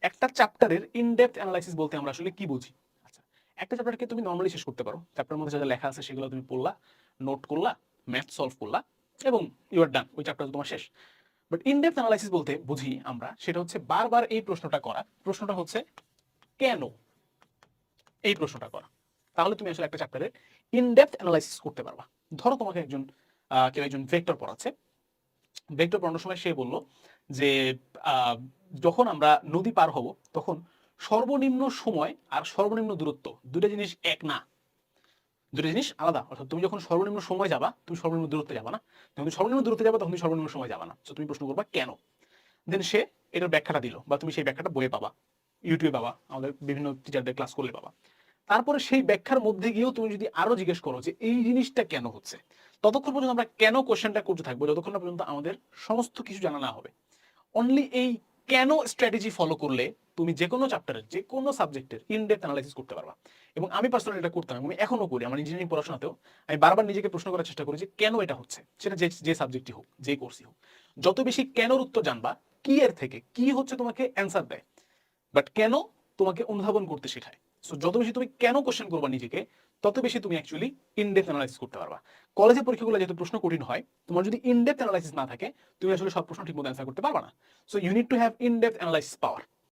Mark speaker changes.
Speaker 1: একটা চ্যাপ্টারের in depth analysis বলতে আমরা আসলে কি বুঝি? আচ্ছা, একটা চ্যাপ্টারকে তুমি নরমালি শেষ করতে পারো, চ্যাপ্টারের মধ্যে যা যা লেখা আছে সেগুলো তুমি পড়লা, নোট করলা, ম্যাথ সলভ করলা এবং ইউ আর ডান, ওই চ্যাপ্টার তোমার শেষ। বাট ইন ডেপথ অ্যানালাইসিস বলতে বুঝি আমরা সেটা হচ্ছে বারবার এই প্রশ্নটা করা, প্রশ্নটা হচ্ছে কেন, এই প্রশ্নটা করা। তাহলে তুমি আসলে একটা চ্যাপ্টারের ইন ডেপথ অ্যানালাইসিস করতে পারবা। ধরো তোমাকে একজন কেউ একজন ভেক্টর পড়াচ্ছে, ভেক্টর পড়ানোর সময় সে বলল যে আহ, যখন আমরা নদী পার হব তখন সর্বনিম্ন সময় আর সর্বনিম্ন দূরত্ব দুটো জিনিস এক না, দুটো জিনিস আলাদা। অর্থাৎ তুমি যখন সর্বনিম্ন সময় যাবা তুমি সর্বনিম্ন দূরত্বে যাবা না, যখন তুমি সর্বনিম্ন দূরত্বে যাবা তখন তুমি সর্বনিম্ন সময় যাবা না। তো তুমি প্রশ্ন করবা কেন, দেন সে এটার ব্যাখ্যাটা দিল, বা তুমি সেই ব্যাখ্যাটা বইয়ে পাবা, ইউটিউবে পাবা, আমাদের বিভিন্ন টিচারদের ক্লাস করলে পাবা। তারপরে সেই ব্যাখ্যার মধ্যে গিয়েও তুমি যদি আরো জিজ্ঞেস করো যে এই জিনিসটা কেন হচ্ছে, ততক্ষণ পর্যন্ত আমরা কেন কোশ্চেনটা করতে থাকবো যতক্ষণ না পর্যন্ত আমাদের সমস্ত কিছু জানা না হবে। অনলি এই কেন স্ট্র্যাটেজি ফলো করলে তুমি যে কোনো চ্যাপ্টারের যে কোনো সাবজেক্টের ইন ডেপথ অ্যানালাইসিস করতে পারবা। এবং আমি পার্সোনালি এটা করতাম, আমি এখনো করি। আমার ইঞ্জিনিয়ারিং পড়াশোনাতেও আমি বারবার নিজেকে প্রশ্ন করার চেষ্টা করি যে কেন এটা হচ্ছে, সেটা যে যে সাবজেক্টই হোক, যে কোর্সই হোক। যত বেশি কেনর উত্তর জানবা, কি এর থেকে কি হচ্ছে তোমাকে অ্যান্সার দেয়, বাট কেন তোমাকে অনুধাবন করতে শেখায়। সো যত বেশি তুমি কেন কোশ্চেন করবা নিজেকে, তত বেশি তুমি অ্যাকচুয়ালি ইন ডেপথ অ্যানালাইসিস করতে পারবা। কলেজের পরীক্ষাগুলো যেহেতু প্রশ্ন কঠিন হয়, তোমার যদি ইন ডেপথ অ্যানালাইসিস না থাকে তুমি আসলে সব প্রশ্ন ঠিকমতো অ্যান্সার করতে পারবা না। So you need to have in depth analysis power.